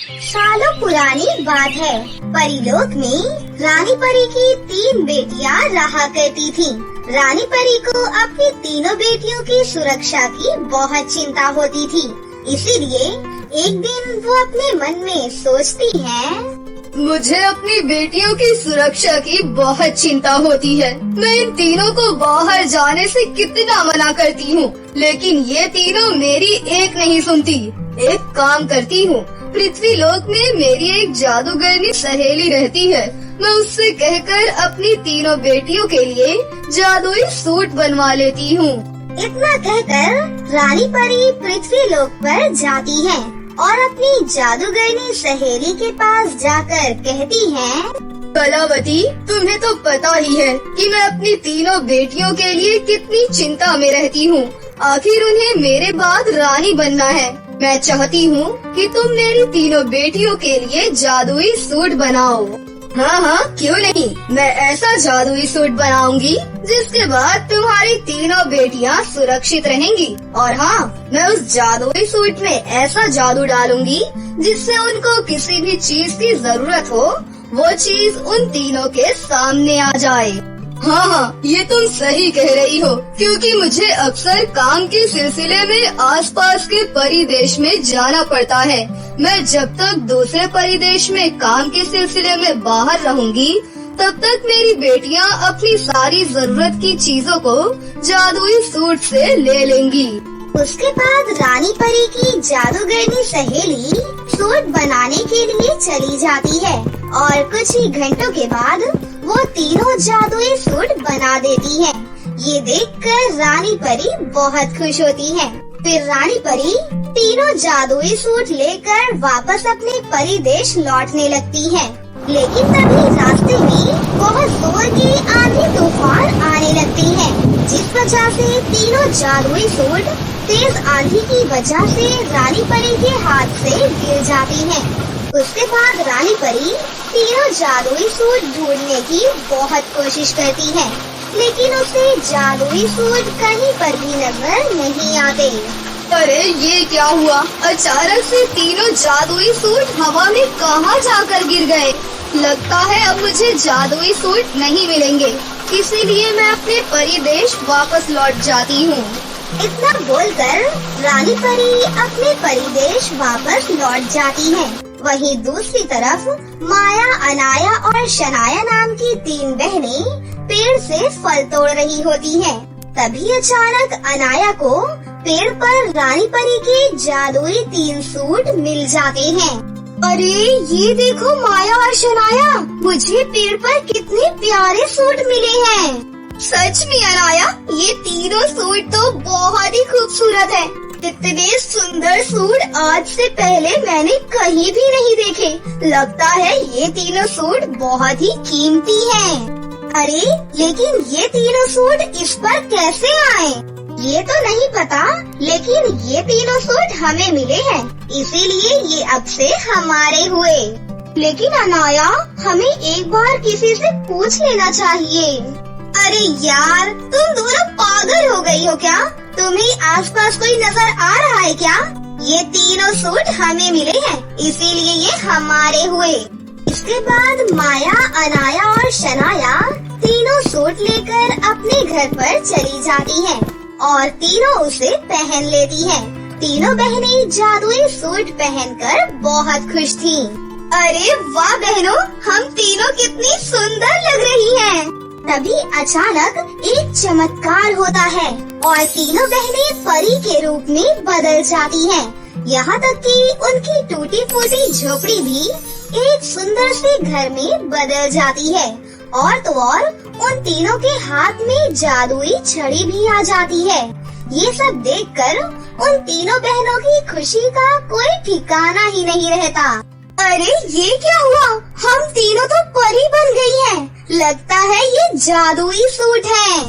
सालों पुरानी बात है। परीलोक में रानी परी की 3 बेटियां रहा करती थीं। रानी परी को अपनी तीनों बेटियों की सुरक्षा की बहुत चिंता होती थी। इसीलिए एक दिन वो अपने मन में सोचती है, मुझे अपनी बेटियों की सुरक्षा की बहुत चिंता होती है। मैं इन तीनों को बाहर जाने से कितना मना करती हूँ, लेकिन ये तीनों मेरी एक नहीं सुनती। एक काम करती हूँ, पृथ्वी लोक में मेरी एक जादूगरनी सहेली रहती है। मैं उससे कहकर अपनी तीनों बेटियों के लिए जादुई सूट बनवा लेती हूँ। इतना कहकर रानी परी पृथ्वी लोक पर जाती है और अपनी जादूगरनी सहेली के पास जाकर कहती है, कलावती, तुम्हें तो पता ही है कि मैं अपनी तीनों बेटियों के लिए कितनी चिंता में रहती हूँ। आखिर उन्हें मेरे बाद रानी बनना है। मैं चाहती हूँ कि तुम मेरी तीनों बेटियों के लिए जादुई सूट बनाओ। हाँ, क्यों नहीं। मैं ऐसा जादुई सूट बनाऊंगी जिसके बाद तुम्हारी तीनों बेटियाँ सुरक्षित रहेंगी। और हाँ, मैं उस जादुई सूट में ऐसा जादू डालूंगी जिससे उनको किसी भी चीज की जरूरत हो, वो चीज उन तीनों के सामने आ जाए। हाँ, ये तुम सही कह रही हो, क्योंकि मुझे अक्सर काम के सिलसिले में आसपास के परिदेश में जाना पड़ता है। मैं जब तक दूसरे परिदेश में काम के सिलसिले में बाहर रहूंगी, तब तक मेरी बेटियाँ अपनी सारी जरूरत की चीजों को जादुई सूट से ले लेंगी। उसके बाद रानी परी की जादूगरनी सहेली सूट बनाने के लिए चली जाती है और कुछ ही घंटों के बाद वो तीनों जादुई सूट बना देती है। ये देखकर रानी परी बहुत खुश होती है। फिर रानी परी तीनों जादुई सूट लेकर वापस अपने परिदेश लौटने लगती है। लेकिन तभी रास्ते में बहुत जोर की आंधी तूफान आने लगती है, जिस वजह से तीनों जादुई सूट तेज आंधी की वजह से रानी परी के हाथ से गिर जाती हैं। उसके बाद रानी परी तीनों जादुई सूट ढूंढने की बहुत कोशिश करती है, लेकिन उसे जादुई सूट कहीं पर भी नजर नहीं आते। अरे ये क्या हुआ? अचानक से तीनों जादुई सूट हवा में कहाँ जाकर गिर गए? लगता है अब मुझे जादुई सूट नहीं मिलेंगे, इसीलिए मैं अपने परिदेश वापस लौट जाती हूँ। इतना बोलकर रानी परी अपने परिदेश वापस लौट जाती है। वहीं दूसरी तरफ माया, अनाया और शनाया नाम की 3 बहनें पेड़ से फल तोड़ रही होती हैं। तभी अचानक अनाया को पेड़ पर रानी परी के जादुई 3 सूट मिल जाते हैं। अरे ये देखो माया और शनाया, मुझे पेड़ पर कितने प्यारे सूट मिले हैं। सच में अनाया, ये तीनों सूट तो बहुत ही खूबसूरत है। इतने सुंदर सूट आज से पहले मैंने कहीं भी नहीं देखे। लगता है ये तीनों सूट बहुत ही कीमती हैं। अरे लेकिन ये तीनों सूट इस पर कैसे आए? ये तो नहीं पता, लेकिन ये तीनों सूट हमें मिले हैं, इसीलिए ये अब से हमारे हुए। लेकिन अनाया, हमें एक बार किसी से पूछ लेना चाहिए। अरे यार, तुम दोनों पागल हो गई हो क्या? तुम्हें आसपास कोई नजर आ रहा है क्या? ये तीनों सूट हमें मिले हैं, इसीलिए ये हमारे हुए। इसके बाद माया, अनाया और शनाया तीनों सूट लेकर अपने घर पर चली जाती हैं और तीनों उसे पहन लेती हैं। तीनों बहनें जादुई सूट पहनकर बहुत खुश थीं। अरे वाह बहनों, हम तीनों कितनी सुंदर लग रही हैं। तभी अचानक एक चमत्कार होता है और तीनों बहनें परी के रूप में बदल जाती हैं। यहाँ तक कि उनकी टूटी फूटी झोपड़ी भी एक सुंदर से घर में बदल जाती है। और तो और उन तीनों के हाथ में जादुई छड़ी भी आ जाती है। ये सब देखकर उन तीनों बहनों की खुशी का कोई ठिकाना ही नहीं रहता। अरे ये क्या हुआ? हम तीनों तो परी बन गई हैं। लगता है ये जादुई सूट है।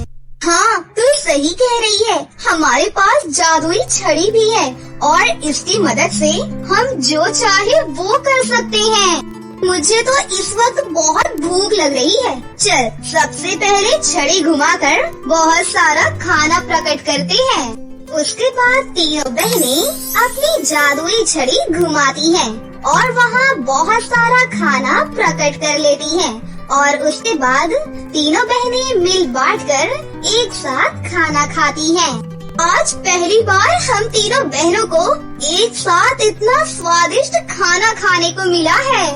हाँ, तू सही कह रही है। हमारे पास जादुई छड़ी भी है और इसकी मदद से हम जो चाहे वो कर सकते हैं। मुझे तो इस वक्त बहुत भूख लग रही है। चल सबसे पहले छड़ी घुमाकर बहुत सारा खाना प्रकट करते हैं। उसके बाद तीनों बहनें अपनी जादुई छड़ी घुमाती हैं और वहाँ बहुत सारा खाना प्रकट कर लेती हैं और उसके बाद तीनों बहनें मिल बांटकर एक साथ खाना खाती हैं। आज पहली बार हम तीनों बहनों को एक साथ इतना स्वादिष्ट खाना खाने को मिला है।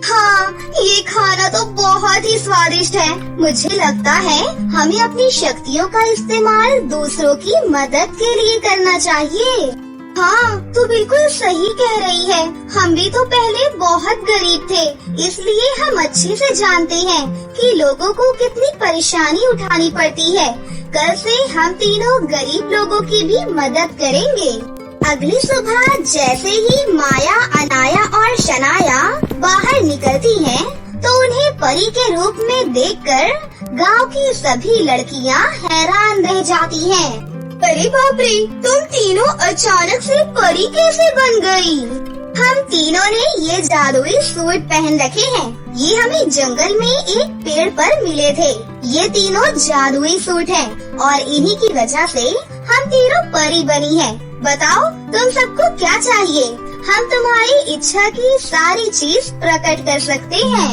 हाँ, ये खाना तो बहुत ही स्वादिष्ट है। मुझे लगता है हमें अपनी शक्तियों का इस्तेमाल दूसरों की मदद के लिए करना चाहिए। हाँ, तू बिल्कुल सही कह रही है। हम भी तो पहले बहुत गरीब थे, इसलिए हम अच्छे से जानते हैं कि लोगों को कितनी परेशानी उठानी पड़ती है। कल से हम तीनों गरीब लोगों की भी मदद करेंगे। अगली सुबह जैसे ही माया, अनाया और शनाया बाहर निकलती हैं, तो उन्हें परी के रूप में देखकर गांव की सभी लड़कियां हैरान रह जाती हैं। अरे बाप रे, तुम तीनों अचानक से परी कैसे बन गई? हम तीनों ने ये जादुई सूट पहन रखे हैं। ये हमें जंगल में एक पेड़ पर मिले थे। ये तीनों जादुई सूट हैं और इन्हीं की वजह से हम तीनों परी बनी हैं। बताओ, तुम सबको क्या चाहिए? हम तुम्हारी इच्छा की सारी चीज प्रकट कर सकते हैं।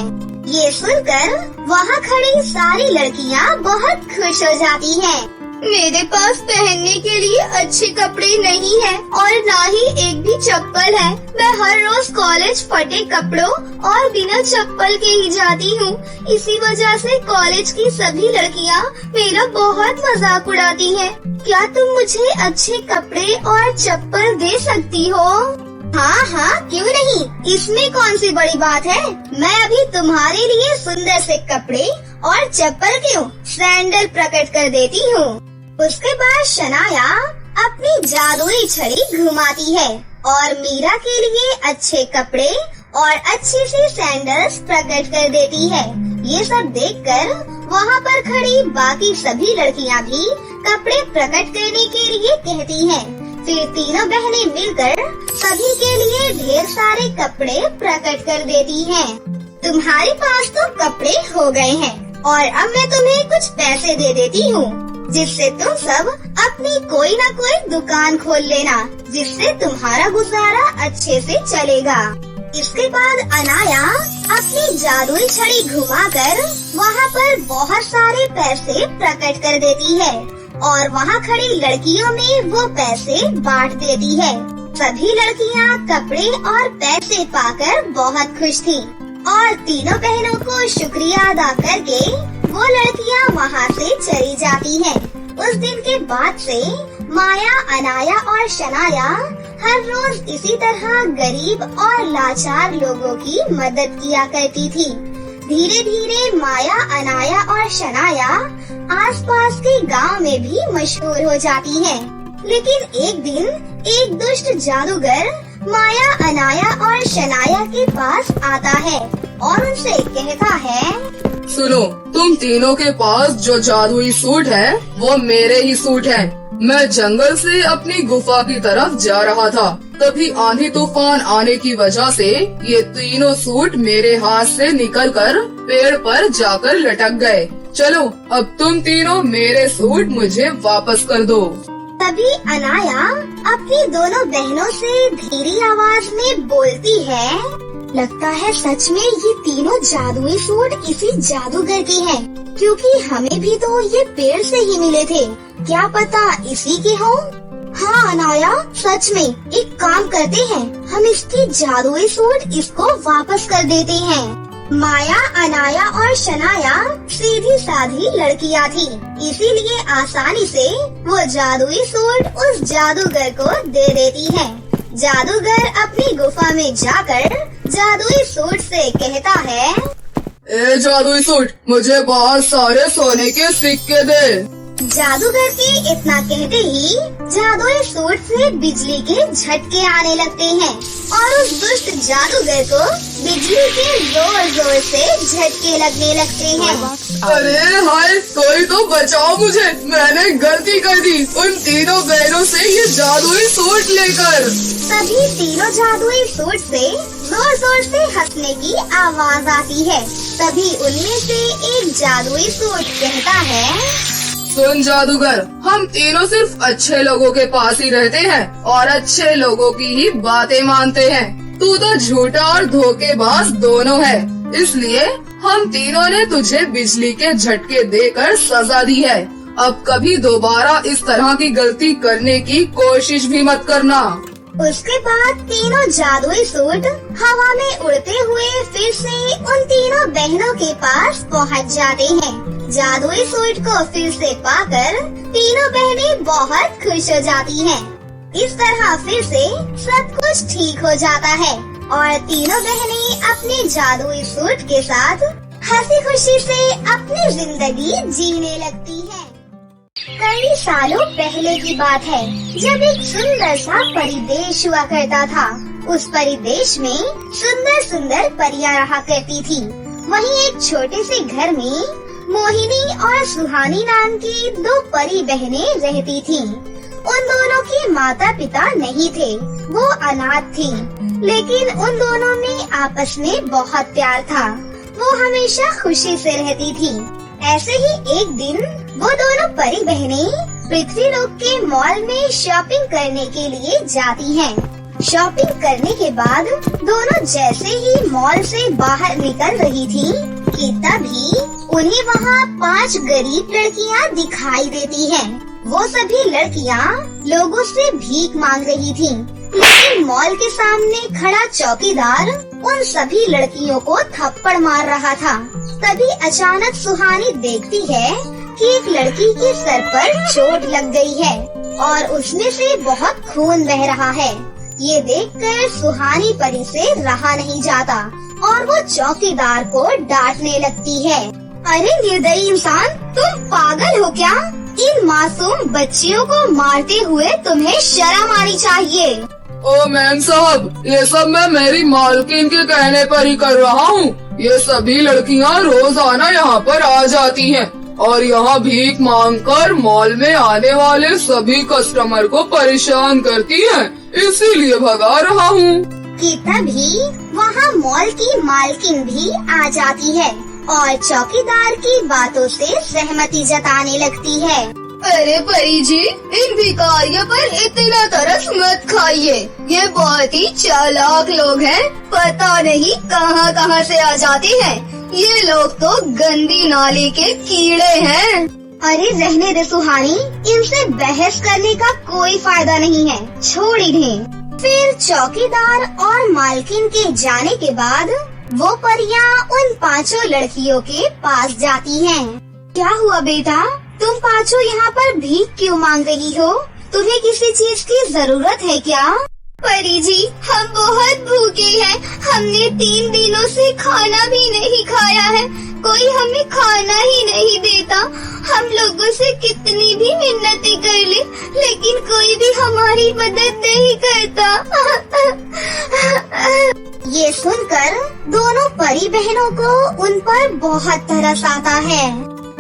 ये सुनकर वहाँ खड़ी सारी लड़कियाँ बहुत खुश हो जाती हैं। मेरे पास पहनने के लिए अच्छे कपड़े नहीं है और ना ही एक भी चप्पल है। मैं हर रोज कॉलेज फटे कपड़ों और बिना चप्पल के ही जाती हूँ। इसी वजह से कॉलेज की सभी लड़कियाँ मेरा बहुत मजाक उड़ाती हैं। क्या तुम मुझे अच्छे कपड़े और चप्पल दे सकती हो? हाँ हाँ, क्यों नहीं, इसमें कौन सी बड़ी बात है। मैं अभी तुम्हारे लिए सुंदर से कपड़े और चप्पल क्यों, सैंडल प्रकट कर देती हूँ। उसके बाद शनाया अपनी जादुई छड़ी घुमाती है और मीरा के लिए अच्छे कपड़े और अच्छी सी सैंडल्स प्रकट कर देती है। ये सब देखकर वहाँ पर खड़ी बाकी सभी लड़कियाँ भी कपड़े प्रकट करने के लिए कहती हैं। फिर तीनों बहनें मिलकर सभी के लिए ढेर सारे कपड़े प्रकट कर देती हैं। तुम्हारे पास तो कपड़े हो गए हैं और अब मैं तुम्हें कुछ पैसे दे देती हूँ, जिससे तुम सब अपनी कोई न कोई दुकान खोल लेना, जिससे तुम्हारा गुजारा अच्छे से चलेगा। इसके बाद अनाया अपनी जादुई छड़ी घुमाकर वहाँ पर बहुत सारे पैसे प्रकट कर देती है और वहाँ खड़ी लड़कियों में वो पैसे बांट देती है। सभी लड़कियाँ कपड़े और पैसे पाकर बहुत खुश थीं और तीनों बहनों को शुक्रिया अदा करके वो लड़कियाँ वहाँ से चली जाती हैं। उस दिन के बाद से माया, अनाया और शनाया हर रोज इसी तरह गरीब और लाचार लोगों की मदद किया करती थी। धीरे धीरे माया, अनाया और शनाया आसपास के गांव में भी मशहूर हो जाती हैं। लेकिन एक दिन एक दुष्ट जादूगर माया, अनाया और शनाया के पास आता है और उनसे कहता है, सुनो, तुम तीनों के पास जो जादुई सूट है वो मेरे ही सूट हैं। मैं जंगल से अपनी गुफा की तरफ जा रहा था, तभी आंधी तूफान आने की वजह से ये तीनों सूट मेरे हाथ से निकलकर पेड़ पर जाकर लटक गए। चलो, अब तुम तीनों मेरे सूट मुझे वापस कर दो। तभी अनाया अपनी दोनों बहनों से धीरी आवाज में बोलती है, लगता है सच में ये तीनों जादुई सूट इसी जादूगर के हैं, क्योंकि हमें भी तो ये पेड़ से ही मिले थे। क्या पता इसी के हों? हाँ अनाया, सच में एक काम करते हैं, हम इसकी जादुई सूट इसको वापस कर देते हैं। माया, अनाया और शनाया सीधी साधी लड़कियाँ थी, इसीलिए आसानी से वो जादुई सूट उस जादूगर को दे देती है। जादूगर अपनी गुफा में जाकर जादुई सूट से कहता है, ए जादुई सूट, मुझे बहुत सारे सोने के सिक्के दे। जादूगर के इतना कहते ही जादुई सूट से बिजली के झटके आने लगते हैं और उस दुष्ट जादूगर को बिजली के जोर जोर से झटके लगने लगते हैं। अरे हाय, कोई तो बचाओ मुझे, मैंने गलती कर दी उन तीनों बहनों से ये जादुई सूट लेकर। तभी तीनों जादुई सूट से जोर जोर से हंसने की आवाज आती है। तभी उनमें से एक जादुई सूट कहता है, सुन जादूगर, हम तीनों सिर्फ अच्छे लोगों के पास ही रहते हैं और अच्छे लोगों की ही बातें मानते हैं। तू तो झूठा और धोखेबाज दोनों है, इसलिए हम तीनों ने तुझे बिजली के झटके देकर सजा दी है। अब कभी दोबारा इस तरह की गलती करने की कोशिश भी मत करना। उसके बाद तीनों जादुई सूट हवा में उड़ते हुए फिर से उन तीनों बहनों के पास पहुंच जाते हैं। जादुई सूट को फिर से पाकर तीनों बहनें बहुत खुश हो जाती हैं। इस तरह फिर से सब कुछ ठीक हो जाता है और तीनों बहनें अपने जादुई सूट के साथ हंसी खुशी से अपनी जिंदगी जीने लगती हैं। कई सालों पहले की बात है, जब एक सुंदर सा परिदेश हुआ करता था। उस परिदेश में सुंदर सुंदर परियां रहा करती थी। वहीं एक छोटे से घर में मोहिनी और सुहानी नाम की दो परी बहनें रहती थीं। उन दोनों के माता पिता नहीं थे, वो अनाथ थीं, लेकिन उन दोनों में आपस में बहुत प्यार था। वो हमेशा खुशी से रहती थी। ऐसे ही एक दिन वो दोनों परी बहनें पृथ्वीलोक के मॉल में शॉपिंग करने के लिए जाती हैं। शॉपिंग करने के बाद दोनों जैसे ही मॉल से बाहर निकल रही थी कि तभी उन्हें वहाँ 5 गरीब लड़कियाँ दिखाई देती हैं। वो सभी लड़कियाँ लोगों से भीख मांग रही थीं, लेकिन मॉल के सामने खड़ा चौकीदार उन सभी लड़कियों को थप्पड़ मार रहा था। तभी अचानक सुहानी देखती है कि एक लड़की के सर पर चोट लग गई है और उसमें से बहुत खून बह रहा है। ये देखकर सुहानी परी से रहा नहीं जाता और वो चौकीदार को डांटने लगती है। अरे निर्दयी इंसान, तुम पागल हो क्या? इन मासूम बच्चियों को मारते हुए तुम्हें शर्म आनी चाहिए। ओ मैम साहब, ये सब मैं मेरी मालकिन के कहने पर ही कर रहा हूँ। ये सभी लड़कियाँ रोजाना यहाँ पर आ जाती हैं और यहाँ भीख मांगकर मॉल में आने वाले सभी कस्टमर को परेशान करती हैं, इसीलिए भगा रहा हूँ। कि तभी वहाँ मॉल की मालकिन भी आ जाती है और चौकीदार की बातों से सहमति जताने लगती है। अरे परी जी, इन भिखारियों पर इतना तरस मत खाइए। ये बहुत ही चालाक लोग हैं, पता नहीं कहां कहां से आ जाते हैं। ये लोग तो गंदी नाली के कीड़े हैं। अरे रहने दे सुहानी, इनसे बहस करने का कोई फायदा नहीं है, छोड़ इन्हें। फिर चौकीदार और मालकिन के जाने के बाद वो परियां उन 5 लड़कियों के पास जाती हैं। क्या हुआ बेटा, तुम 5 यहाँ पर भीख क्यों मांग रही हो? तुम्हें किसी चीज की जरूरत है क्या? परी जी, हम बहुत भूखे हैं। हमने 3 दिनों से खाना भी नहीं खाया है। कोई हमें खाना ही नहीं देता। हम लोगों से कितनी भी मिन्नतें कर ले, लेकिन कोई भी हमारी मदद नहीं करता। ये सुनकर दोनों परी बहनों को उन पर बहुत तरस आता है।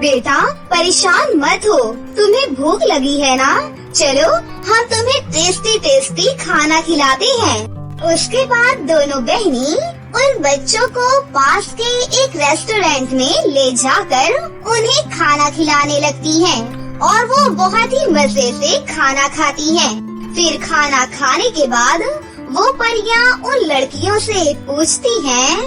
बेटा परेशान मत हो, तुम्हें भूख लगी है ना? चलो हम तुम्हें टेस्टी टेस्टी खाना खिलाते हैं। उसके बाद दोनों बहनी उन बच्चों को पास के एक रेस्टोरेंट में ले जाकर उन्हें खाना खिलाने लगती हैं और वो बहुत ही मजे से खाना खाती हैं। फिर खाना खाने के बाद वो परियां उन लड़कियों से पूछती हैं,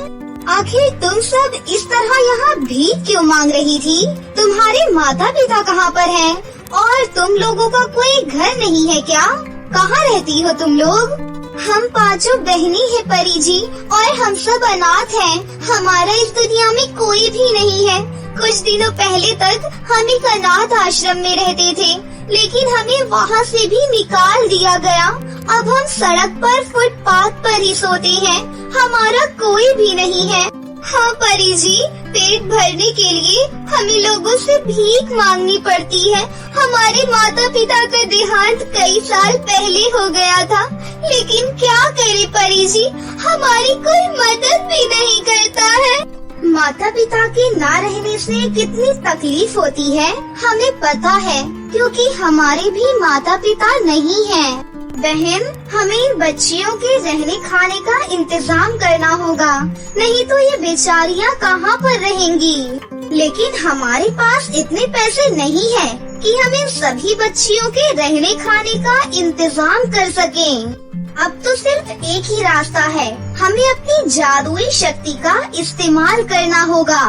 आखिर तुम सब इस तरह यहाँ भीख क्यों मांग रही थी? तुम्हारे माता पिता कहाँ पर हैं? और तुम लोगों का कोई घर नहीं है क्या? कहाँ रहती हो तुम लोग? हम 5 बहनी है परी जी, और हम सब अनाथ हैं। हमारा इस दुनिया में कोई भी नहीं है। कुछ दिनों पहले तक हम एक अनाथ आश्रम में रहते थे, लेकिन हमें वहाँ से भी निकाल दिया गया। अब हम सड़क पर फुटपाथ पर ही सोते हैं। हमारा कोई भी नहीं है। हाँ परी जी, पेट भरने के लिए हमें लोगों से भीख मांगनी पड़ती है। हमारे माता पिता का देहांत कई साल पहले हो गया था, लेकिन क्या करे परी जी, हमारी कोई मदद भी नहीं करता है। माता पिता के ना रहने से कितनी तकलीफ होती है हमें पता है, क्योंकि हमारे भी माता पिता नहीं हैं। बहन, हमें इन बच्चियों के रहने खाने का इंतजाम करना होगा, नहीं तो ये बेचारियाँ कहाँ पर रहेंगी। लेकिन हमारे पास इतने पैसे नहीं है कि हम इन सभी बच्चियों के रहने खाने का इंतजाम कर सकें। अब तो सिर्फ एक ही रास्ता है, हमें अपनी जादुई शक्ति का इस्तेमाल करना होगा।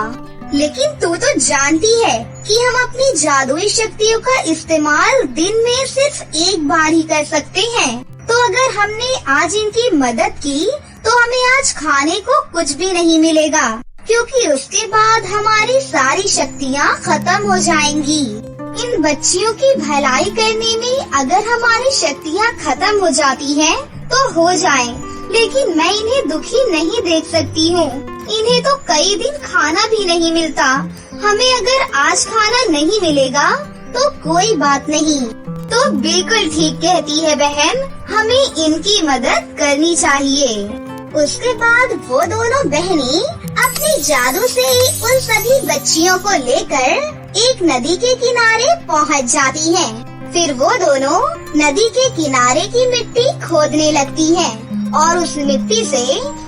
लेकिन तू तो जानती है कि हम अपनी जादुई शक्तियों का इस्तेमाल दिन में सिर्फ एक बार ही कर सकते हैं। तो अगर हमने आज इनकी मदद की तो हमें आज खाने को कुछ भी नहीं मिलेगा, क्योंकि उसके बाद हमारी सारी शक्तियाँ खत्म हो जाएंगी। इन बच्चियों की भलाई करने में अगर हमारी शक्तियाँ खत्म हो जाती हैं तो हो जाए, लेकिन मैं इन्हें दुखी नहीं देख सकती हूँ। इन्हें तो कई दिन खाना भी नहीं मिलता। हमें अगर आज खाना नहीं मिलेगा तो कोई बात नहीं। तो बिल्कुल ठीक कहती है बहन, हमें इनकी मदद करनी चाहिए। उसके बाद वो दोनों बहनें अपने जादू से उन सभी बच्चियों को लेकर एक नदी के किनारे पहुंच जाती हैं। फिर वो दोनों नदी के किनारे की मिट्टी खोदने लगती हैं और उस मिट्टी से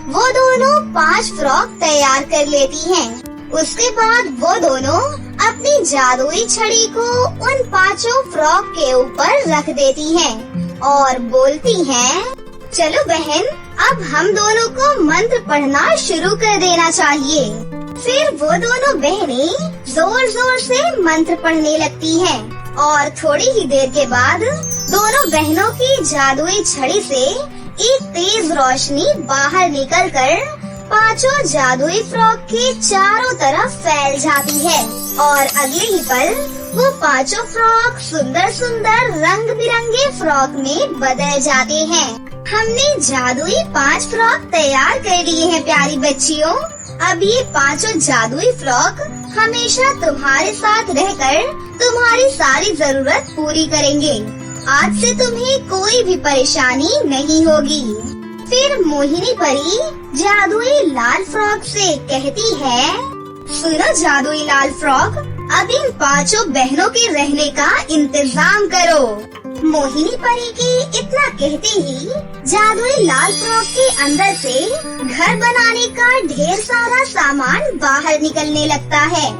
वो दोनों 5 फ्रॉक तैयार कर लेती हैं। उसके बाद वो दोनों अपनी जादुई छड़ी को उन 5 फ्रॉक के ऊपर रख देती हैं और बोलती हैं, चलो बहन, अब हम दोनों को मंत्र पढ़ना शुरू कर देना चाहिए। फिर वो दोनों बहनें जोर जोर से मंत्र पढ़ने लगती हैं और थोड़ी ही देर के बाद दोनों बहनों की जादुई छड़ी से एक तेज रोशनी बाहर निकलकर 5 जादुई फ्रॉक के चारों तरफ फैल जाती है और अगले ही पल वो 5 फ्रॉक सुंदर सुंदर रंग बिरंगे फ्रॉक में बदल जाते हैं। हमने जादुई 5 फ्रॉक तैयार कर लिए हैं प्यारी बच्चियों। अब ये 5 जादुई फ्रॉक हमेशा तुम्हारे साथ रहकर तुम्हारी सारी जरूरत पूरी करेंगे। आज से तुम्हें कोई भी परेशानी नहीं होगी। फिर मोहिनी परी जादुई लाल फ्रॉक से कहती है, सुनो जादुई लाल फ्रॉक, अब इन 5 बहनों के रहने का इंतजाम करो। मोहिनी परी की इतना कहते ही जादुई लाल फ्रॉक के अंदर से घर बनाने का ढेर सारा सामान बाहर निकलने लगता है।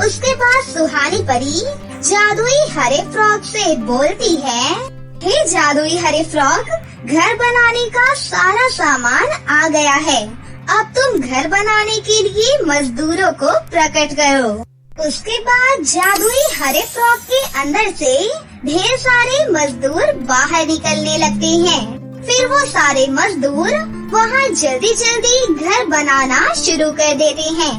उसके बाद सुहानी परी जादुई हरे फ्रॉक से बोलती है, हे जादुई हरे फ्रॉक, घर बनाने का सारा सामान आ गया है। अब तुम घर बनाने के लिए मजदूरों को प्रकट करो। उसके बाद जादुई हरे फ्रॉक के अंदर से ढेर सारे मजदूर बाहर निकलने लगते हैं। फिर वो सारे मजदूर वहाँ जल्दी जल्दी घर बनाना शुरू कर देते हैं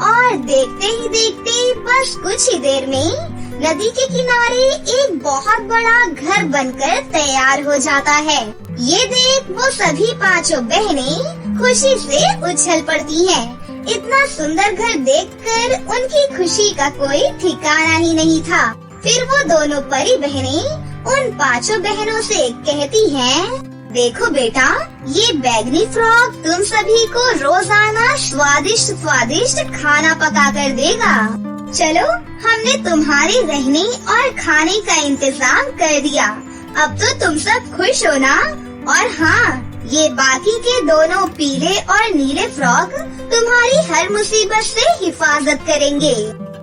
और देखते ही देखते बस कुछ ही देर में नदी के किनारे एक बहुत बड़ा घर बनकर तैयार हो जाता है। ये देख वो सभी 5 बहनें खुशी से उछल पड़ती हैं। इतना सुंदर घर देखकर उनकी खुशी का कोई ठिकाना ही नहीं था। फिर वो दोनों परी बहनें उन 5 बहनों से कहती हैं, देखो बेटा, ये बैगनी फ्रॉक तुम सभी को रोजाना स्वादिष्ट स्वादिष्ट खाना पका कर देगा। चलो, हमने तुम्हारे रहने और खाने का इंतजाम कर दिया। अब तो तुम सब खुश हो ना? और हाँ, ये बाकी के दोनों पीले और नीले फ्रॉक तुम्हारी हर मुसीबत से हिफाजत करेंगे।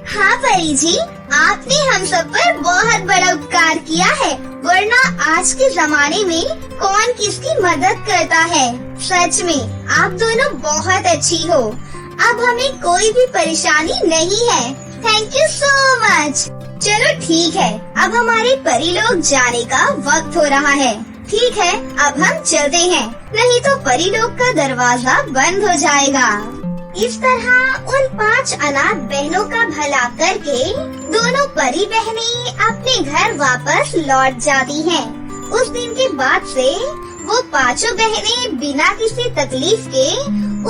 हाँ परी जी, आपने हम सब पर बहुत बड़ा उपकार किया है, वरना आज के जमाने में कौन किसकी मदद करता है। सच में आप दोनों बहुत अच्छी हो। अब हमें कोई भी परेशानी नहीं है। Thank you so much. चलो ठीक है, अब हमारे परी लोग जाने का वक्त हो रहा है। ठीक है, अब हम चलते हैं, नहीं तो परी लोग का दरवाजा बंद हो जाएगा। इस तरह उन 5 अनाथ बहनों का भला करके दोनों परी बहनें अपने घर वापस लौट जाती हैं। उस दिन के बाद से वो 5 बहनें बिना किसी तकलीफ के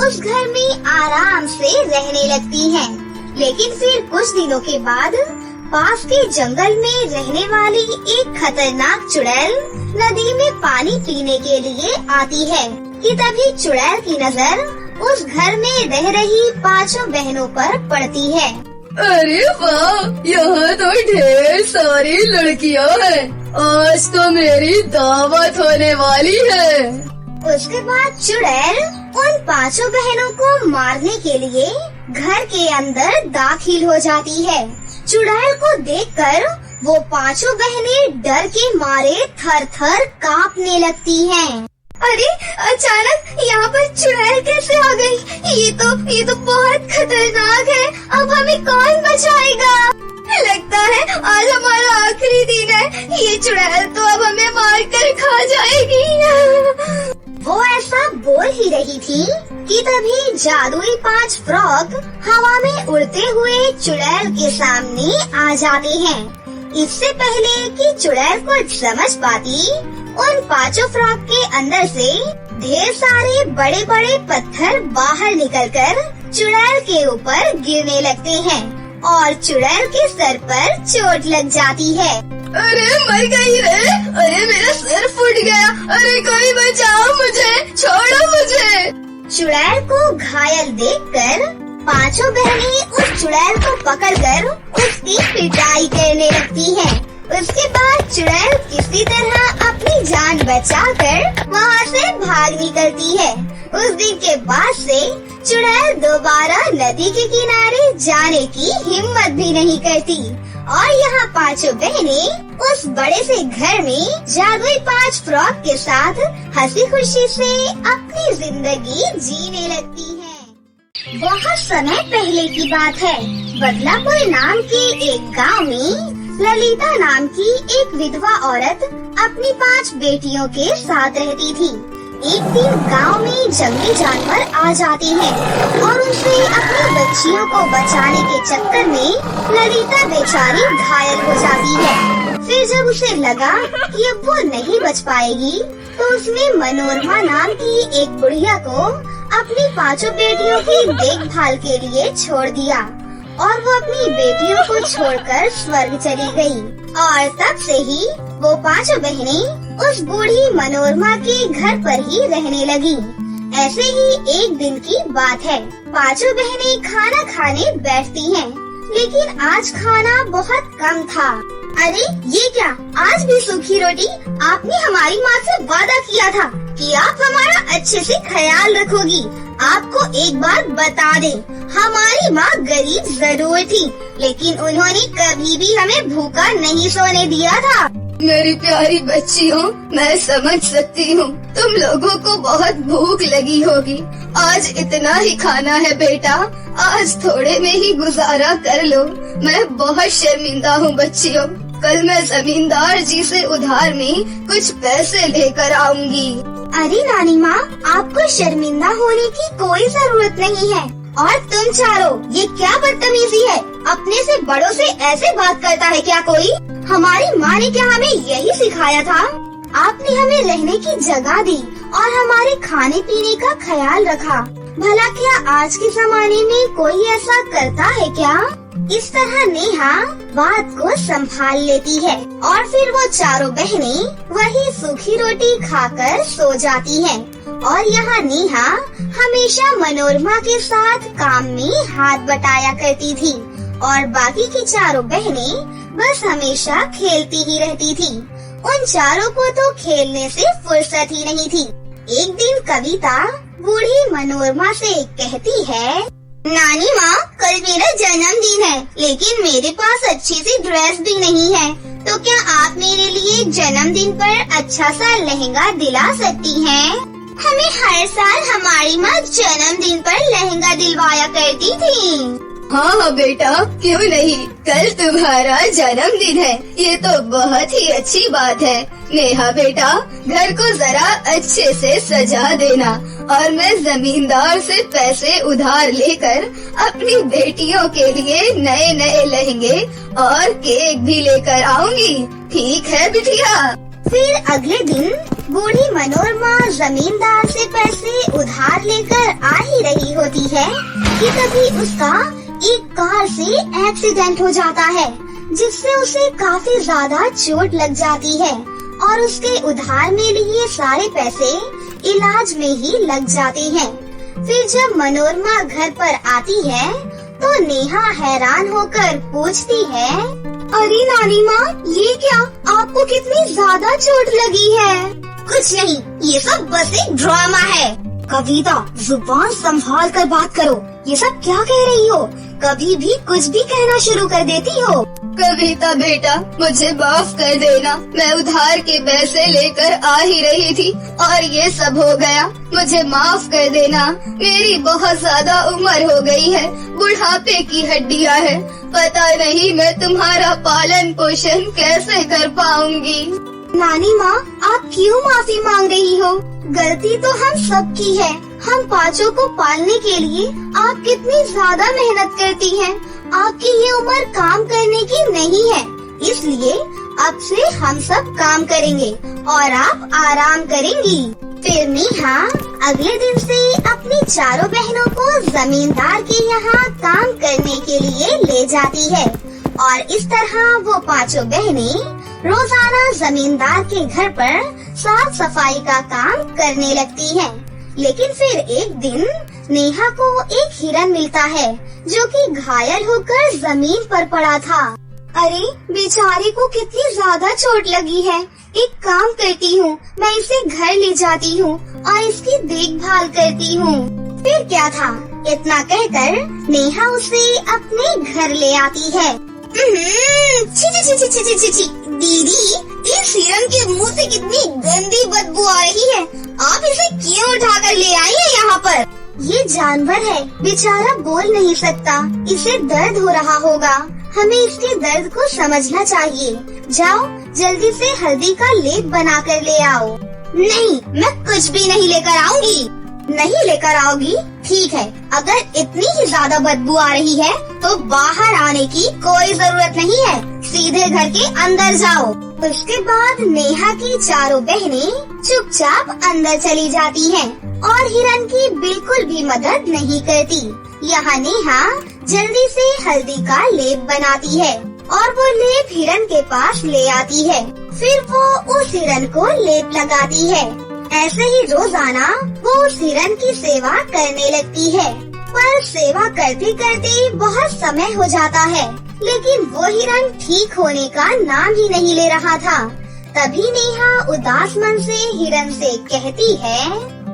उस घर में आराम से रहने लगती हैं। लेकिन फिर कुछ दिनों के बाद पास के जंगल में रहने वाली एक खतरनाक चुड़ैल नदी में पानी पीने के लिए आती है कि तभी चुड़ैल की नजर उस घर में रह रही 5 बहनों पर पड़ती है। अरे वाह, यहाँ तो ढेर सारी लड़कियाँ हैं। आज तो मेरी दावत होने वाली है। उसके बाद चुड़ैल उन 5 बहनों को मारने के लिए घर के अंदर दाखिल हो जाती है। चुड़ैल को देखकर वो पांचों बहनें डर के मारे थर-थर कांपने लगती हैं। अरे अचानक यहाँ पर चुड़ैल कैसे आ गई? ये तो बहुत खतरनाक है। अब हमें कौन बचाएगा? लगता है आज हमारा आखिरी दिन है। ये चुड़ैल तो अब हमें मार कर खा जाएगी। वो ऐसा बोल ही रही थी कि तभी जादुई 5 फ्रॉक हवा में उड़ते हुए चुड़ैल के सामने आ जाते हैं। इससे पहले कि चुड़ैल कुछ समझ पाती, उन 5 फ्रॉक के अंदर से ढेर सारे बड़े बड़े पत्थर बाहर निकलकर चुड़ैल के ऊपर गिरने लगते हैं और चुड़ैल के सर पर चोट लग जाती है। अरे मर गई रे! अरे मेरा सर फूट गया! अरे कोई बचाओ मुझे! छोड़ो मुझे! चुड़ैल को घायल देखकर 5 बहनें उस चुड़ैल को पकड़कर उसकी पिटाई करने लगती हैं। उसके बाद चुड़ैल किसी तरह अपनी जान बचाकर वहाँ से भाग निकलती है। उस दिन के बाद से चुड़ैल दोबारा नदी के किनारे जाने की हिम्मत भी नहीं करती और यहाँ 5 बहनें उस बड़े से घर में जादुई 5 फ्रॉक के साथ हंसी खुशी से अपनी जिंदगी जीने लगती हैं। बहुत समय पहले की बात है। बदलापुर नाम के एक गांव में ललिता नाम की एक विधवा औरत अपनी 5 बेटियों के साथ रहती थी। एक दिन गांव में जंगली जानवर आ जाते हैं और उसे अपनी बच्चियों को बचाने के चक्कर में ललिता बेचारी घायल हो जाती है। फिर जब उसे लगा कि अब वो नहीं बच पाएगी, तो उसने मनोरमा नाम की एक बुढ़िया को अपनी 5 बेटियों की देखभाल के लिए छोड़ दिया और वो अपनी बेटियों को छोड़कर स्वर्ग चली गई। और तब से ही वो 5 बहनें उस बूढ़ी मनोरमा के घर पर ही रहने लगी। ऐसे ही एक दिन की बात है। 5 बहनें खाना खाने बैठती हैं, लेकिन आज खाना बहुत कम था। अरे ये क्या, आज भी सूखी रोटी? आपने हमारी माँ से वादा किया था कि आप हमारा अच्छे से ख्याल रखोगी। आपको एक बात बता दें, हमारी माँ गरीब जरूर थी, लेकिन उन्होंने कभी भी हमें भूखा नहीं सोने दिया था। मेरी प्यारी बच्चियों, मैं समझ सकती हूँ तुम लोगों को बहुत भूख लगी होगी। आज इतना ही खाना है बेटा, आज थोड़े में ही गुजारा कर लो। मैं बहुत शर्मिंदा हूँ बच्चियों, कल मैं जमींदार जी से उधार में कुछ पैसे लेकर आऊंगी। अरे नानी माँ, आपको शर्मिंदा होने की कोई जरूरत नहीं है। और तुम चारों, ये क्या बदतमीजी है? अपने से बड़ों से ऐसे बात करता है क्या कोई? हमारी माँ ने क्या हमें यही सिखाया था? आपने हमें रहने की जगह दी और हमारे खाने पीने का ख्याल रखा। भला क्या आज के जमाने में कोई ऐसा करता है क्या? इस तरह नेहा बात को संभाल लेती है और फिर वो चारों बहनें वही सूखी रोटी खाकर सो जाती हैं। और यहाँ नेहा हमेशा मनोरमा के साथ काम में हाथ बटाया करती थी और बाकी की चारों बहनें बस हमेशा खेलती ही रहती थी। उन चारों को तो खेलने से फुर्सत ही नहीं थी। एक दिन कविता बूढ़ी मनोरमा से कहती है, नानी माँ, कल मेरा जन्मदिन है, लेकिन मेरे पास अच्छी सी ड्रेस भी नहीं है, तो क्या आप मेरे लिए जन्मदिन पर अच्छा सा लहंगा दिला सकती हैं? हमें हर साल हमारी माँ जन्मदिन पर लहंगा दिलवाया करती थी। हाँ बेटा, क्यों नहीं, कल तुम्हारा जन्मदिन है, ये तो बहुत ही अच्छी बात है। नेहा बेटा, घर को जरा अच्छे से सजा देना और मैं जमींदार से पैसे उधार लेकर अपनी बेटियों के लिए नए नए लहंगे और केक भी लेकर आऊंगी। ठीक है बिटिया? फिर अगले दिन बूढ़ी मनोरमा जमींदार से पैसे उधार लेकर आ ही रही होती है कि तभी उसका एक कार से एक्सीडेंट हो जाता है, जिससे उसे काफी ज्यादा चोट लग जाती है और उसके उधार में लिए सारे पैसे इलाज में ही लग जाते हैं। फिर जब मनोरमा घर पर आती है तो नेहा हैरान होकर पूछती है, अरे नानी माँ, ये क्या, आपको कितनी ज्यादा चोट लगी है? कुछ नहीं, ये सब बस एक ड्रामा है। कविता, जुबान संभाल कर बात करो। ये सब क्या कह रही हो? कभी भी कुछ भी कहना शुरू कर देती हो। कविता बेटा, मुझे माफ कर देना। मैं उधार के पैसे लेकर आ ही रही थी और ये सब हो गया। मुझे माफ कर देना। मेरी बहुत ज्यादा उम्र हो गई है, बुढ़ापे की हड्डियां हैं। पता नहीं मैं तुम्हारा पालन पोषण कैसे कर पाऊंगी। नानी माँ, आप क्यों माफी मांग रही हो? गलती तो हम सब की है। हम पांचों को पालने के लिए आप कितनी ज्यादा मेहनत करती हैं। आपकी ये उम्र काम करने की नहीं है, इसलिए अब से हम सब काम करेंगे और आप आराम करेंगी। फिर नेहा अगले दिन से अपनी चारों बहनों को जमींदार के यहाँ काम करने के लिए ले जाती है और इस तरह वो पांचों बहनें रोजाना जमींदार के घर पर साफ सफाई का काम करने लगती हैं। लेकिन फिर एक दिन नेहा को एक हिरन मिलता है जो कि घायल होकर जमीन पर पड़ा था। अरे बेचारे को कितनी ज्यादा चोट लगी है। एक काम करती हूँ, मैं इसे घर ले जाती हूँ और इसकी देखभाल करती हूँ। फिर क्या था, इतना कहकर नेहा उसे अपने घर ले आती है। छी छी छी छी छी छी छी। दीदी, इस हिरन के मुंह से कितनी गंदी बदबू आ रही है। आप इसे क्यों उठाकर ले आई है यहाँ पर? ये जानवर है, बेचारा बोल नहीं सकता। इसे दर्द हो रहा होगा। हमें इसके दर्द को समझना चाहिए। जाओ जल्दी से हल्दी का लेप बना कर ले आओ। नहीं, मैं कुछ भी नहीं लेकर आऊंगी। नहीं लेकर आओगी? ठीक है, अगर इतनी ही ज्यादा बदबू आ रही है तो बाहर आने की कोई जरूरत नहीं है। सीधे घर के अंदर जाओ। उसके बाद नेहा की चारों बहनें चुपचाप अंदर चली जाती हैं और हिरन की बिल्कुल भी मदद नहीं करती। यहाँ नेहा जल्दी से हल्दी का लेप बनाती है और वो लेप हिरन के पास ले आती है। फिर वो उस हिरन को लेप लगाती है। ऐसे ही रोजाना वो उस हिरन की सेवा करने लगती है। पर सेवा करते करते बहुत समय हो जाता है, लेकिन वो हिरन ठीक होने का नाम ही नहीं ले रहा था। तभी नेहा उदास मन से हिरन से कहती है,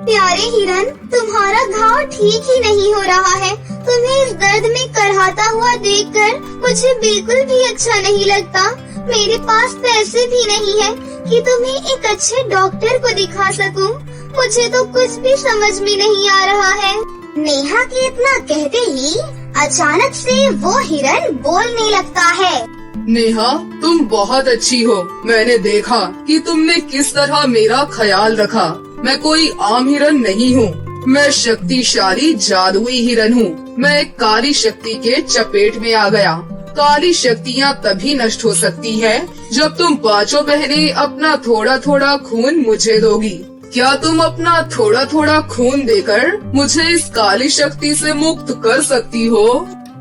प्यारे हिरन, तुम्हारा घाव ठीक ही नहीं हो रहा है। तुम्हें इस दर्द में करहाता हुआ देखकर मुझे बिल्कुल भी अच्छा नहीं लगता। मेरे पास पैसे भी नहीं है कि तुम्हें एक अच्छे डॉक्टर को दिखा सकूं। मुझे तो कुछ भी समझ में नहीं आ रहा है। नेहा के इतना कहते ही अचानक से वो हिरन बोलने लगता है। नेहा, तुम बहुत अच्छी हो। मैंने देखा कि तुमने किस तरह मेरा ख्याल रखा। मैं कोई आम हिरन नहीं हूँ। मैं शक्तिशाली जादुई हिरन हूँ। मैं एक काली शक्ति के चपेट में आ गया। काली शक्तियाँ तभी नष्ट हो सकती है जब तुम पांचों बहनें अपना थोड़ा थोड़ा खून मुझे दोगी। क्या तुम अपना थोड़ा थोड़ा खून देकर मुझे इस काली शक्ति से मुक्त कर सकती हो?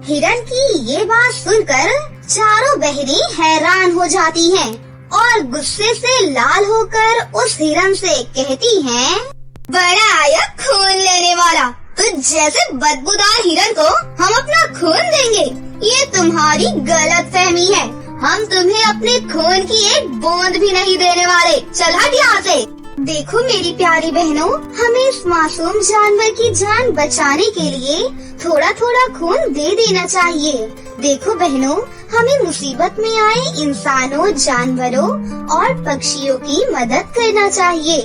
हिरन की ये बात सुनकर चारों बहनें हैरान हो जाती हैं और गुस्से से लाल होकर उस हिरन से कहती हैं, बड़ा आया खून लेने वाला। तो जैसे बदबूदार हिरन को हम अपना खून देंगे? ये तुम्हारी गलत फहमी है। हम तुम्हें अपने खून की एक बूंद भी नहीं देने वाले। चल हट यहाँ से। देखो मेरी प्यारी बहनों, हमें इस मासूम जानवर की जान बचाने के लिए थोड़ा थोड़ा खून दे देना चाहिए। देखो बहनों, हमें मुसीबत में आए इंसानों, जानवरों और पक्षियों की मदद करना चाहिए।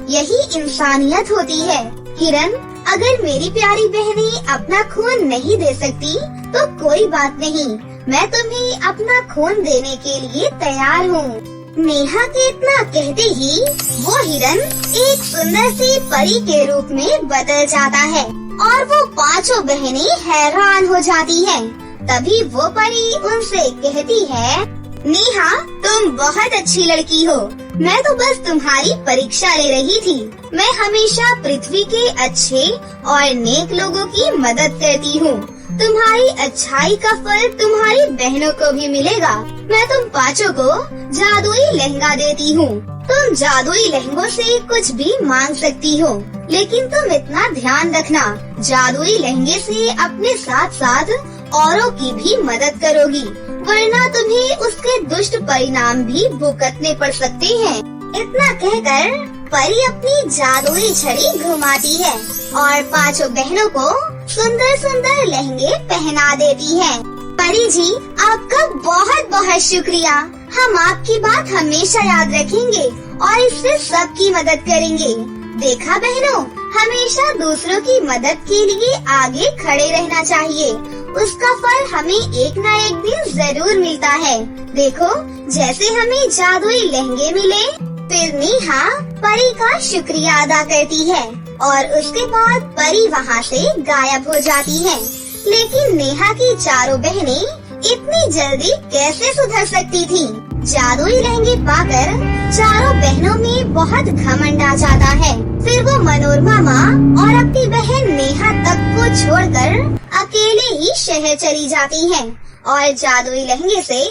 यही इंसानियत होती है। हिरन, अगर मेरी प्यारी बहनें अपना खून नहीं दे सकती तो कोई बात नहीं, मैं तुम्हें अपना खून देने के लिए तैयार हूँ। नेहा के इतना कहते ही वो हिरन एक सुंदर सी परी के रूप में बदल जाता है और वो पांचों बहनें हैरान हो जाती हैं। तभी वो परी उनसे कहती है, नेहा, तुम बहुत अच्छी लड़की हो। मैं तो बस तुम्हारी परीक्षा ले रही थी। मैं हमेशा पृथ्वी के अच्छे और नेक लोगों की मदद करती हूँ। तुम्हारी अच्छाई का फल तुम्हारी बहनों को भी मिलेगा। मैं तुम पांचों को जादुई लहंगा देती हूँ। तुम जादुई लहंगों से कुछ भी मांग सकती हो, लेकिन तुम इतना ध्यान रखना, जादुई लहंगे से अपने साथ साथ औरों की भी मदद करोगी, वरना तुम्हें उसके दुष्ट परिणाम भी भुगतने पड़ सकते हैं। इतना कहकर परी अपनी जादुई छड़ी घुमाती है और पांचों बहनों को सुंदर सुंदर लहंगे पहना देती है। परी जी, आपका बहुत बहुत शुक्रिया। हम आपकी बात हमेशा याद रखेंगे और इससे सबकी मदद करेंगे। देखा बहनों, हमेशा दूसरों की मदद के लिए आगे खड़े रहना चाहिए। उसका फल हमें एक न एक दिन जरूर मिलता है। देखो, जैसे हमें जादुई लहंगे मिले, फिर नेहा परी का शुक्रिया अदा करती है और उसके बाद परी वहाँ से गायब हो जाती है। लेकिन नेहा की चारों बहनें इतनी जल्दी कैसे सुधर सकती थीं? जादुई लहंगे पाकर चारों बहनों में बहुत घमंड आ जाता है। फिर वो मनोरमा माँ और अपनी बहन नेहा तक को छोड़कर अकेले ही शहर चली जाती हैं और जादुई लहंगे से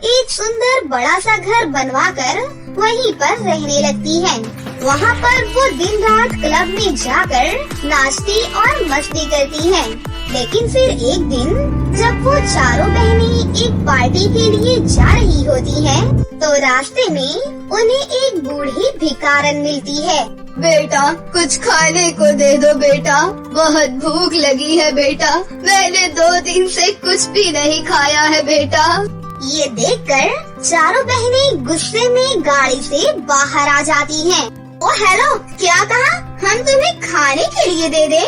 एक सुंदर बड़ा सा घर बनवाकर वहीं पर रहने लगती हैं। वहाँ पर वो दिन रात क्लब में जाकर नाचती और मस्ती करती हैं। लेकिन फिर एक दिन जब वो चारों बहनें एक पार्टी के लिए जा रही होती हैं, तो रास्ते में उन्हें एक बूढ़ी भिखारन मिलती है। बेटा, कुछ खाने को दे दो बेटा, बहुत भूख लगी है बेटा, मैंने 2 दिन से कुछ भी नहीं खाया है बेटा। ये देखकर चारों बहनें गुस्से में गाड़ी से बाहर आ जाती हैं। ओ हेलो, क्या कहा? हम तुम्हें खाने के लिए दे दे?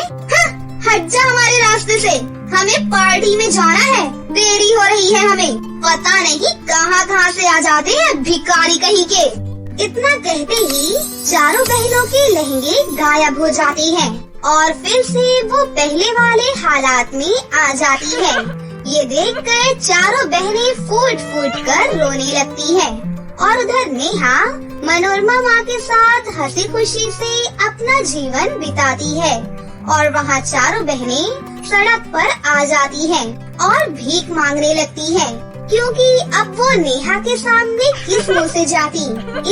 हट जा हमारे रास्ते से, हमें पार्टी में जाना है, देरी हो रही है हमें। पता नहीं कहाँ से आ जाते हैं भिखारी कहीं के। इतना कहते ही चारों बहनों के लहंगे गायब हो जाते हैं और फिर से वो पहले वाले हालात में आ जाती है। ये देखकर चारों बहनें फूट फूट कर रोने लगती हैं और उधर नेहा मनोरमा माँ के साथ हंसी खुशी से अपना जीवन बिताती है और वहाँ चारों बहनें सड़क पर आ जाती हैं और भीख मांगने लगती हैं, क्योंकि अब वो नेहा के सामने किस मुँह से जाती।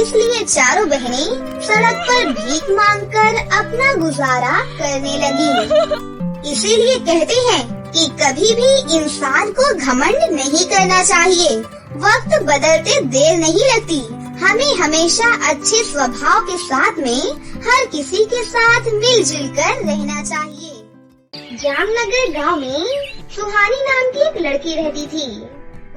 इसलिए चारों बहनें सड़क पर भीख मांगकर अपना गुजारा करने लगी। इसीलिए कहते हैं कि कभी भी इंसान को घमंड नहीं करना चाहिए। वक्त बदलते देर नहीं लगती। हमें हमेशा अच्छे स्वभाव के साथ में हर किसी के साथ मिलजुल कर रहना चाहिए। जामनगर गांव में सुहानी नाम की एक लड़की रहती थी।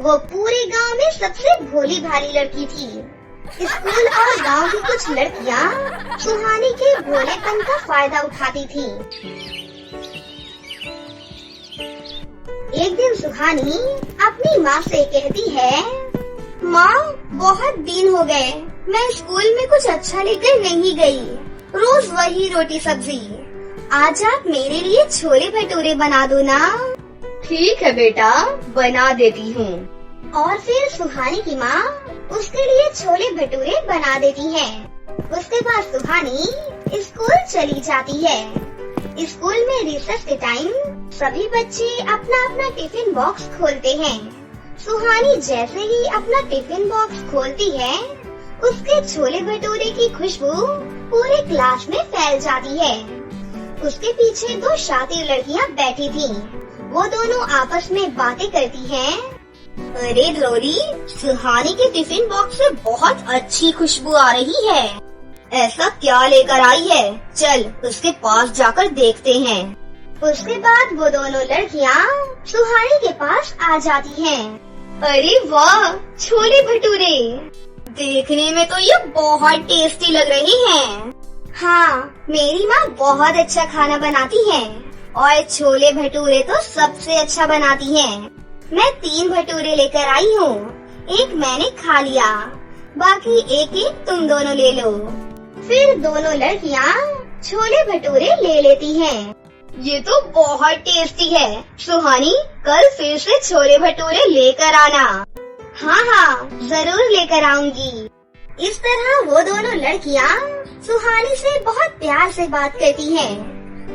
वो पूरे गांव में सबसे भोली भाली लड़की थी। स्कूल और गांव की कुछ लड़कियां सुहानी के भोलेपन का फायदा उठाती थी। एक दिन सुहानी अपनी माँ से कहती है, माँ, बहुत दिन हो गए, मैं स्कूल में कुछ अच्छा लेकर नहीं गई। रोज वही रोटी सब्जी। आज आप मेरे लिए छोले भटूरे बना दो ना। ठीक है बेटा, बना देती हूँ। और फिर सुहानी की माँ उसके लिए छोले भटूरे बना देती है। उसके बाद सुहानी स्कूल चली जाती है। स्कूल में रिसेस के टाइम सभी बच्चे अपना अपना टिफिन बॉक्स खोलते हैं। सुहानी जैसे ही अपना टिफिन बॉक्स खोलती है, उसके छोले भटूरे की खुशबू पूरे क्लास में फैल जाती है। उसके पीछे 2 शातिर लड़कियां बैठी थीं। वो दोनों आपस में बातें करती हैं। अरे लोरी, सुहानी के टिफिन बॉक्स से बहुत अच्छी खुशबू आ रही है। ऐसा क्या लेकर आई है? चल उसके पास जाकर देखते हैं। उसके बाद वो दोनों लड़कियां सुहानी के पास आ जाती हैं। अरे वाह, छोले भटूरे देखने में तो ये बहुत टेस्टी लग रही हैं। हाँ, मेरी माँ बहुत अच्छा खाना बनाती है और छोले भटूरे तो सबसे अच्छा बनाती है। मैं 3 भटूरे लेकर आई हूँ। एक मैंने खा लिया, बाकी एक एक तुम दोनों ले लो। फिर दोनों लड़कियाँ छोले भटूरे ले लेती हैं। ये तो बहुत टेस्टी है। सुहानी, कल फिर से छोले भटूरे लेकर आना। हाँ, जरूर लेकर आऊंगी। इस तरह वो दोनों लड़कियाँ सुहानी से बहुत प्यार से बात करती हैं।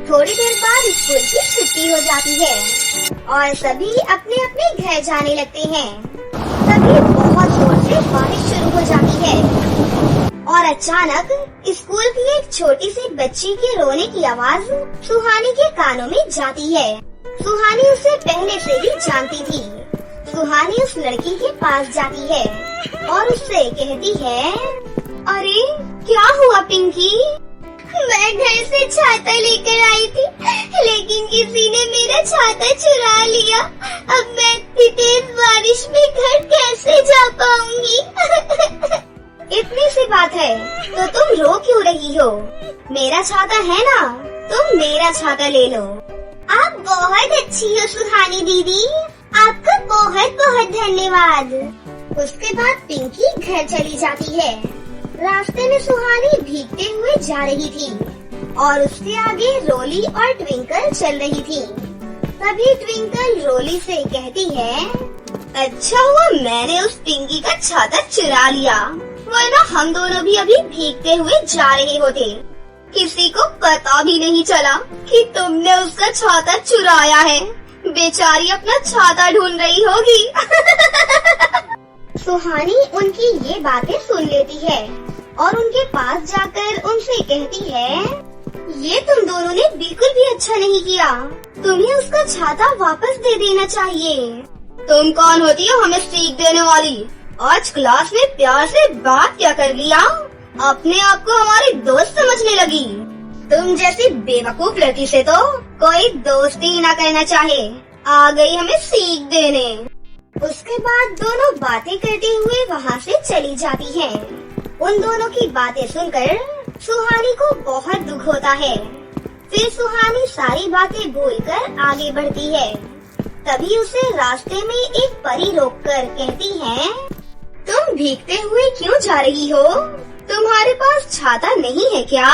थोड़ी देर बाद स्कूल की छुट्टी हो जाती है और सभी अपने अपने घर जाने लगते हैं। तभी बहुत जोर से बारिश शुरू हो जाती है और अचानक स्कूल की एक छोटी सी बच्ची के रोने की आवाज सुहानी के कानों में जाती है। सुहानी उसे पहले से ही जानती थी। सुहानी उस लड़की के पास जाती है और उससे कहती है, अरे क्या हुआ पिंकी? मैं घर से छाता लेकर आई थी, लेकिन किसी ने मेरा छाता चुरा लिया। अब मैं इतनी तेज बारिश में घर कैसे जा पाऊंगी? इतनी सी बात है तो तुम रो क्यों रही हो? मेरा छाता है ना, तुम मेरा छाता ले लो। आप बहुत अच्छी हो सुहानी दीदी, आपका बहुत बहुत धन्यवाद। उसके बाद पिंकी घर चली जाती है। रास्ते में सुहानी भीगते हुए जा रही थी और उसके आगे रोली और ट्विंकल चल रही थी। तभी ट्विंकल रोली से कहती है, अच्छा हुआ मैंने उस पिंकी का छाता चुरा लिया, वरना हम दोनों भी अभी भीगते हुए जा रहे होते। किसी को पता भी नहीं चला कि तुमने उसका छाता चुराया है। बेचारी अपना छाता ढूंढ रही होगी। सुहानी उनकी ये बातें सुन लेती है और उनके पास जाकर उनसे कहती है, ये तुम दोनों ने बिल्कुल भी अच्छा नहीं किया, तुम्हें उसका छाता वापस दे देना चाहिए। तुम कौन होती हो हमें सीख देने वाली? आज क्लास में प्यार से बात क्या कर लिया? अपने आप को हमारी दोस्त समझने लगी। तुम जैसी बेवकूफ लड़की से तो कोई दोस्ती ही ना करना चाहे। आ गई हमें सीख देने। उसके बाद दोनों बातें करते हुए वहाँ से चली जाती हैं। उन दोनों की बातें सुनकर सुहानी को बहुत दुख होता है। फिर सुहानी सारी बातें भूलकर आगे बढ़ती है। तभी उसे रास्ते में एक परी रोककर कहती है, तुम भीगते हुए क्यों जा रही हो? तुम्हारे पास छाता नहीं है क्या?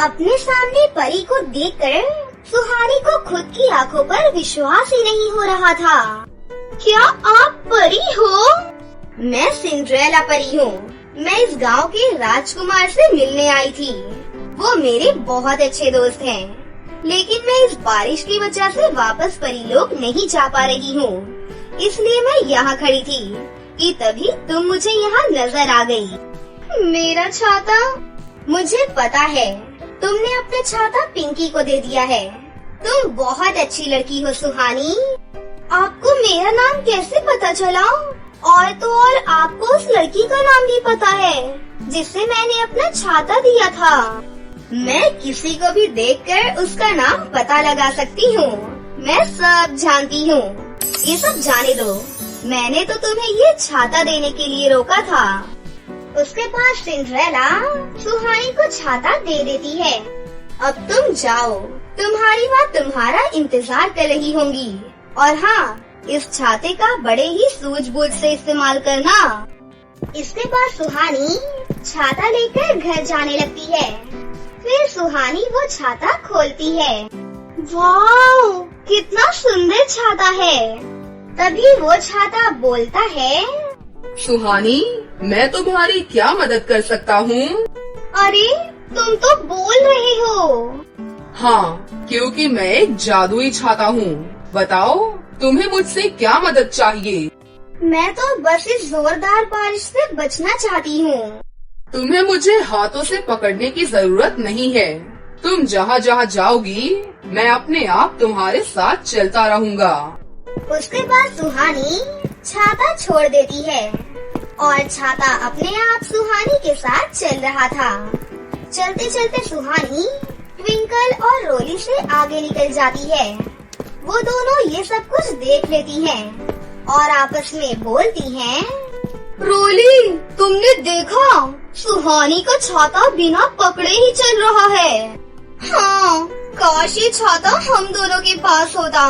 अपने सामने परी को देखकर सुहानी को खुद की आंखों पर विश्वास ही नहीं हो रहा था। क्या आप परी हो? मैं सिंड्रेला परी हूँ। मैं इस गांव के राजकुमार से मिलने आई थी। वो मेरे बहुत अच्छे दोस्त हैं, लेकिन मैं इस बारिश की वजह से वापस परी लोग नहीं जा पा रही हूँ। इसलिए मैं यहाँ खड़ी थी कि तभी तुम मुझे यहाँ नजर आ गई। मेरा छाता? मुझे पता है, तुमने अपना छाता पिंकी को दे दिया है। तुम बहुत अच्छी लड़की हो सुहानी। आपको मेरा नाम कैसे पता चला? और तो और आपको उस लड़की का नाम भी पता है जिससे मैंने अपना छाता दिया था। मैं किसी को भी देखकर उसका नाम पता लगा सकती हूँ। मैं सब जानती हूँ। ये सब जाने दो, मैंने तो तुम्हें ये छाता देने के लिए रोका था। उसके बाद सिंड्रेला सुहानी को छाता दे देती है। अब तुम जाओ, तुम्हारी माँ तुम्हारा इंतजार कर रही होंगी। और हाँ, इस छाते का बड़े ही सूझबूझ से इस्तेमाल करना। इसके बाद सुहानी छाता लेकर घर जाने लगती है। फिर सुहानी वो छाता खोलती है। वाह, कितना सुंदर छाता है। तभी वो छाता बोलता है, सुहानी, मैं तुम्हारी क्या मदद कर सकता हूँ? अरे तुम तो बोल रहे हो। हाँ, क्योंकि मैं एक जादुई छाता हूँ। बताओ, तुम्हें मुझसे क्या मदद चाहिए? मैं तो बस इस जोरदार बारिश से बचना चाहती हूँ। तुम्हें मुझे हाथों से पकड़ने की जरूरत नहीं है। तुम जहाँ जहाँ जाओगी, मैं अपने आप तुम्हारे साथ चलता रहूँगा। उसके बाद सुहानी छाता छोड़ देती है और छाता अपने आप सुहानी के साथ चल रहा था। चलते चलते सुहानी ट्विंकल और रोली से आगे निकल जाती है। वो दोनों ये सब कुछ देख लेती हैं और आपस में बोलती हैं, रोली, तुमने देखा? सुहानी का छाता बिना पकड़े ही चल रहा है। हाँ, काश ये छाता हम दोनों के पास होता।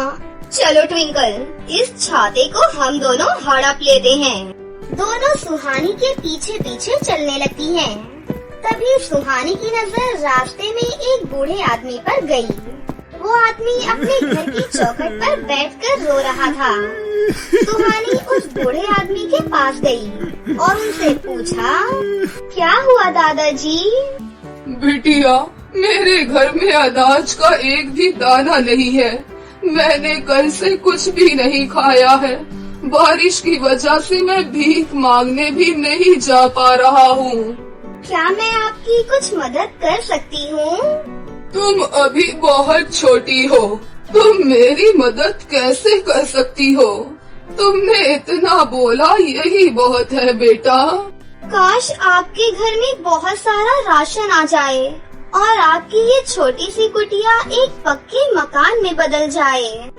चलो ट्विंकल, इस छाते को हम दोनों हड़प लेते हैं। दोनों सुहानी के पीछे पीछे चलने लगती हैं। तभी सुहानी की नजर रास्ते में एक बूढ़े आदमी पर गई। वो आदमी अपने घर की चौखट पर बैठकर रो रहा था। सुहानी उस बूढ़े आदमी के पास गई और उनसे पूछा, क्या हुआ दादाजी? बिटिया, मेरे घर में अनाज का एक भी दाना नहीं है। मैंने कल से कुछ भी नहीं खाया है। बारिश की वजह से मैं भीख मांगने भी नहीं जा पा रहा हूँ। क्या मैं आपकी कुछ मदद कर सकती हूँ? तुम अभी बहुत छोटी हो, तुम मेरी मदद कैसे कर सकती हो? तुमने इतना बोला, यही बहुत है बेटा। काश आपके घर में बहुत सारा राशन आ जाए और आपकी ये छोटी सी कुटिया एक पक्के मकान में बदल जाए।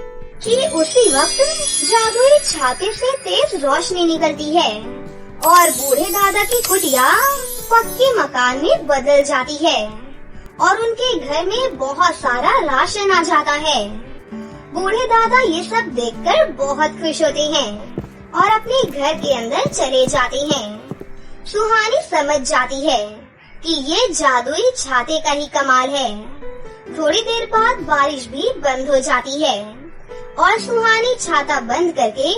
कि उसी वक्त जादुई छाते से तेज रोशनी निकलती है और बूढ़े दादा की कुटिया पक्के मकान में बदल जाती है और उनके घर में बहुत सारा राशन आ जाता है। बूढ़े दादा ये सब देखकर बहुत खुश होते हैं और अपने घर के अंदर चले जाते हैं। सुहानी समझ जाती है कि ये जादुई छाते का ही कमाल है। थोड़ी देर बाद बारिश भी बंद हो जाती है और सुहानी छाता बंद करके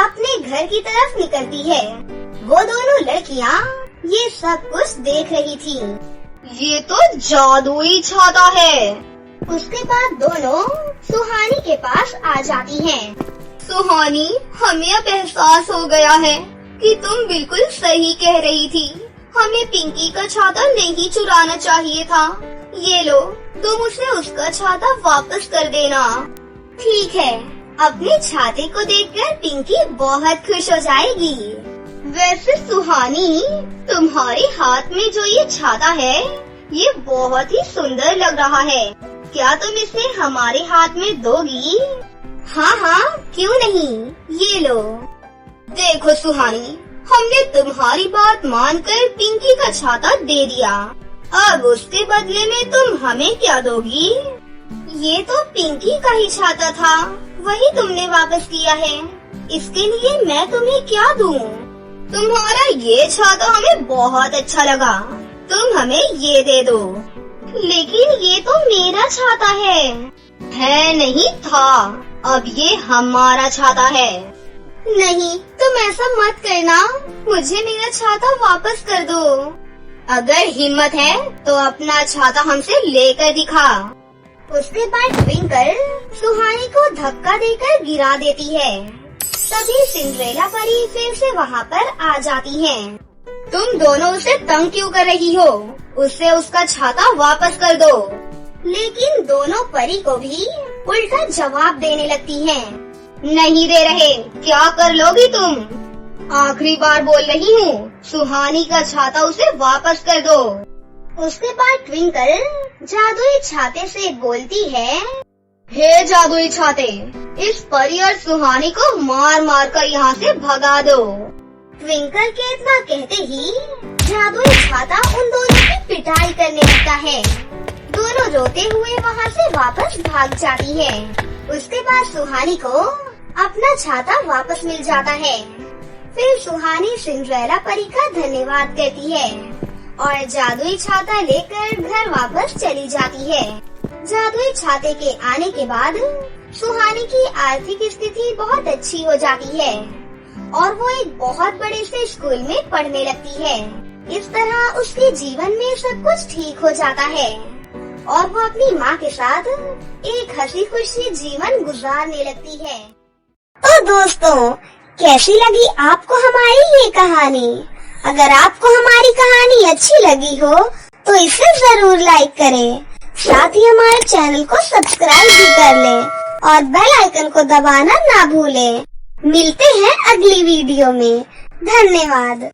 अपने घर की तरफ निकलती है। वो दोनों लड़कियाँ ये सब कुछ देख रही थी। ये तो जादुई छाता है। उसके बाद दोनों सुहानी के पास आ जाती हैं। सुहानी, हमें अब एहसास हो गया है कि तुम बिल्कुल सही कह रही थी। हमें पिंकी का छाता नहीं चुराना चाहिए था। ये लो, तुम उसे उसका छाता वापस कर देना। ठीक है, अपने छाते को देखकर पिंकी बहुत खुश हो जाएगी। वैसे सुहानी, तुम्हारे हाथ में जो ये छाता है, ये बहुत ही सुंदर लग रहा है। क्या तुम इसे हमारे हाथ में दोगी? हाँ हाँ, क्यों नहीं, ये लो। देखो सुहानी, हमने तुम्हारी बात मानकर पिंकी का छाता दे दिया। अब उसके बदले में तुम हमें क्या दोगी? ये तो पिंकी का ही छाता था, वही तुमने वापस किया है। इसके लिए मैं तुम्हें क्या दूँ? तुम्हारा ये छाता हमें बहुत अच्छा लगा, तुम हमें ये दे दो। लेकिन ये तो मेरा छाता है। नहीं था, अब ये हमारा छाता है। नहीं, तुम ऐसा मत करना, मुझे मेरा छाता वापस कर दो। अगर हिम्मत है तो अपना छाता हमसे लेकर दिखा। उसके बाद ट्विंकल सुहानी को धक्का देकर गिरा देती है। तभी सिंड्रेला परी फिर से वहाँ पर आ जाती है। तुम दोनों उसे तंग क्यों कर रही हो? उससे उसका छाता वापस कर दो। लेकिन दोनों परी को भी उल्टा जवाब देने लगती हैं। नहीं दे रहे, क्या कर लोगी तुम? आखिरी बार बोल रही हूँ, सुहानी का छाता उसे वापस कर दो। उसके बाद ट्विंकल जादुई छाते से बोलती है, हे जादुई छाते, इस परी और सुहानी को मार मार कर यहाँ से भगा दो। ट्विंकल के इतना कहते ही जादुई छाता उन दोनों की पिटाई करने लगता है। दोनों रोते हुए वहाँ से वापस भाग जाती है। उसके बाद सुहानी को अपना छाता वापस मिल जाता है। फिर सुहानी सिंड्रेला परी का धन्यवाद करती है और जादुई छाता लेकर घर वापस चली जाती है। जादुई छाते के आने के बाद सुहानी की आर्थिक स्थिति बहुत अच्छी हो जाती है और वो एक बहुत बड़े से स्कूल में पढ़ने लगती है। इस तरह उसके जीवन में सब कुछ ठीक हो जाता है और वो अपनी माँ के साथ एक हंसी खुशी जीवन गुजारने लगती है। तो दोस्तों, कैसी लगी आपको हमारी ये कहानी? अगर आपको हमारी कहानी अच्छी लगी हो तो इसे जरूर लाइक करें। साथ ही हमारे चैनल को सब्सक्राइब भी कर लें और बेल आइकन को दबाना ना भूलें। मिलते हैं अगली वीडियो में। धन्यवाद।